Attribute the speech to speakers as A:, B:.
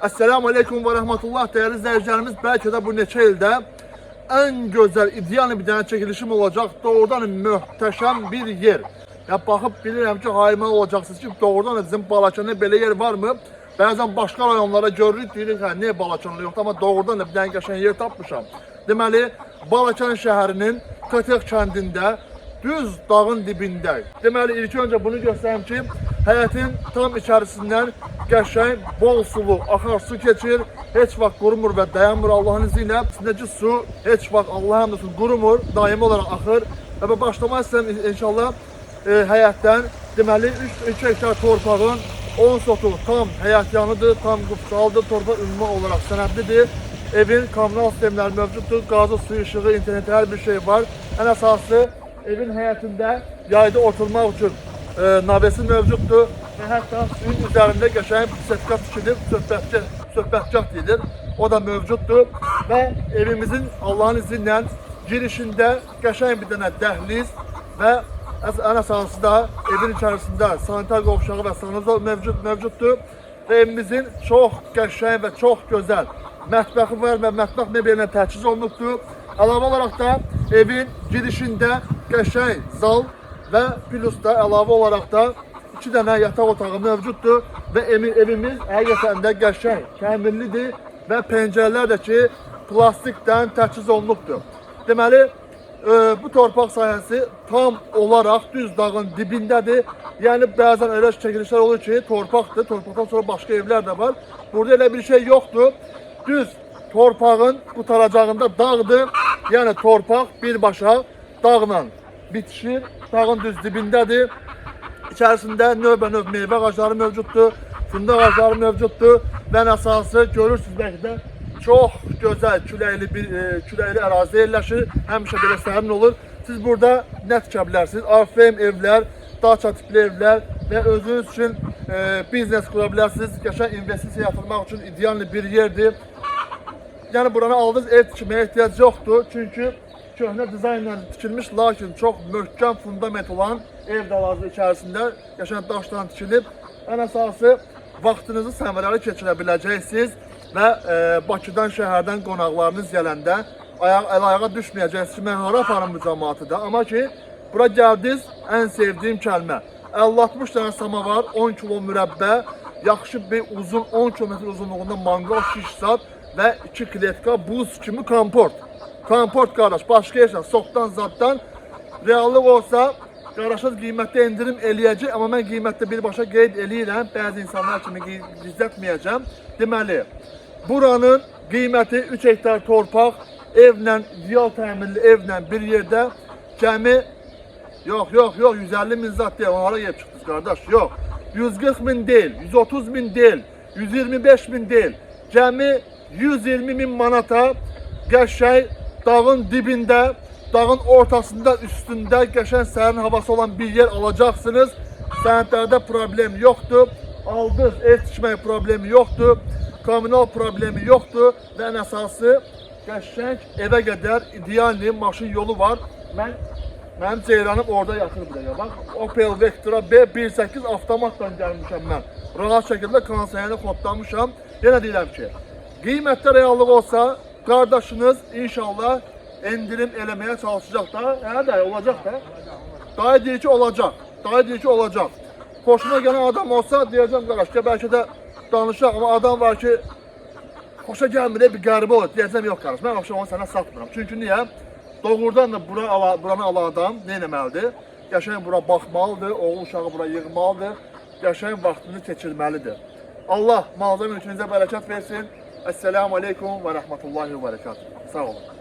A: Esselamu Aleyküm ve Rahmetullah değerli izleyicilerimiz. Belki de bu neçə ildə en güzel, ideal bir tane çekilişim olacak. Doğrudan möhtəşəm bir yer. Ya baxıb bilirəm ki, hayman olacaksınız ki, doğrudan da bizim Balakanda belə yer var mı? Bəzən başqa rayonlara görürük, deyirik, hə, niyə Balakanda yoxdur? Amma doğrudan da bir tane qəşəng yer tapmışam. Deməli, Balakan şəhərinin Kötək kəndində, düz dağın dibində. Deməli, ilk önce bunu göstərim ki, həyətin tam içərisindən qəşəng, bol sulu, axar su keçir. Heç vaxt qurumur və dayanmır Allah'ın izniyle. İçindeki su heç vaxt Allah'a hamd olsun qurumur, daimi olarak axır. Və başlamaq istəyirəm inşallah həyətdən. Deməli, 3 hektar torpağın 10 sotu tam həyətyanıdır, tam qıfsaldır, torpaq ümumi olarak sənədlidir. Evin kommunal sistemləri mövcuddur, qazı, suyu, işığı, interneti, hər bir şey var. Ən əsası evin həyətində yayda oturmaq üçün navesi mövcuddur. Və hətta suyun üzərində qəşəng sertifikat tikilib, söhbətgah deyilir. O da mövcuddur. Və evimizin Allah'ın izniyle girişində qəşəng bir dənə dəhliz və ən əsası da evin içərisində sanitar qovşağı və sanuzol mövcuddur. Və evimizin çox qəşəng və çox gözəl mətbəxi var və mətbəx mebeliyle təchiz olunubdur. Əlavə olaraq da evin girişində qəşəng zal və plus da əlavə olaraq da 2 dənə yataq otağı mövcuddur və evimiz həqiqətən də qəşəng, kəmirlidir və pəncərələr də ki plastikdən təchiz olunubdur. Deməli, bu torpaq sahəsi tam olaraq düz dağın dibindədir. Yəni bəzən elə çəkilişlər olur ki, torpaqdır, torpaqdan sonra başqa evlər də var. Burada elə bir şey yoxdur. Düz torpağın qutaracağında dağdır. Yəni torpaq birbaşa dağla bitişir, dağın düz dibindədir. İçərisində növbə-növ meyvə ağacları mövcuddur, fındıq ağacları mövcuddur və ən əsası görürsünüz belki də çox gözəl küləkli ərazi yerləşir. Həmişə belə sərin olur. Siz burada nə tikə bilərsiniz? AFM evlər, daça tipli evlər və özünüz üçün biznes qura bilərsiniz. Qəşəng investisiya yatırmaq üçün ideal bir yerdir. Yəni buranı aldınız, ev tikməyə ehtiyac yoxdur. Çünki köhnə dizaynla tikilmiş, lakin çox möhkəm fundament olan ev dalazı içərisində qəşəng daşdan tikilib. Ən əsası vaxtınızı səmərəli keçirə biləcəksiniz və Bakıdan, şəhərdən qonaqlarınız gələndə ayağa düşməyəcəksiniz ki, mən hara aparım bu cəmaatı da. Amma ki, bura gəldiniz, ən sevdiyim kəlmə. 50-60 dənə samavar, 10 kilo mürəbbə, yaxşı bir uzun 10 kilometr uzunluğunda mangal şiş zat və 2 kletka buz kimi komport. Komport qardaş, başqa yaşa, soxdan zaddan reallıq olsa, qardaşınız qiymətdə indirim eləyəcək, amma mən qiymətdə birbaşa qeyd eləyirəm, bəzi insanlar kimi gizlətməyəcəm. Deməli, buranın qiyməti 3 hektar torpaq, evlə, ideal təminli evlə bir yerdə cəmi, yox, 150 min zat deyil, onlara yiyib çıxdınız qardaş, yox. 140 min deyil, 130 min deyil, 125 min deyil, cəmi 120 min manata qəşəng dağın dibində, dağın ortasında, üstündə qəşəng sərin havası olan bir yer alacaqsınız. Sənədlərdə problem yoxdur. Aldınız, ev tikmək problemi yoxdur. Kommunal problemi yoxdur. Və ən əsası qəşəng evə qədər ideal maşın yolu var. Mənim ceyranım orada yatır bir dəqiqə. Bax, Opel Vectra B18 avtomatla gəlmişəm mən. Rahat şəkildə konseyini kodlamışam. Yenə deyirəm ki, qiymətdə reallıq olsa, qardaşınız inşallah endirim eləməyə çalışacaq da, hə də olacaq da. Dayı deyir ki olacaq. Dayı deyir ki olacaq. Xoşuma gələn adam olsa deyəcəm qardaş ki, bəlkə də danışaq, amma adam var ki xoşa gəlmir, bir qəribə olur. Deyəcəm yox qardaş, mən onu sənə satmıram. Çünki niyə? Doğrudan da buranı alan adam nə etməlidir? Qəşəng bura baxmalıdır, oğul uşağı bura yığmalıdır, qəşəng vaxtını keçirməlidir. Allah malzə mülkünüzə bərəkət versin. Esselamu Aleyküm və Rəhmətullahi və Bərəkatuhu. Sağ olun.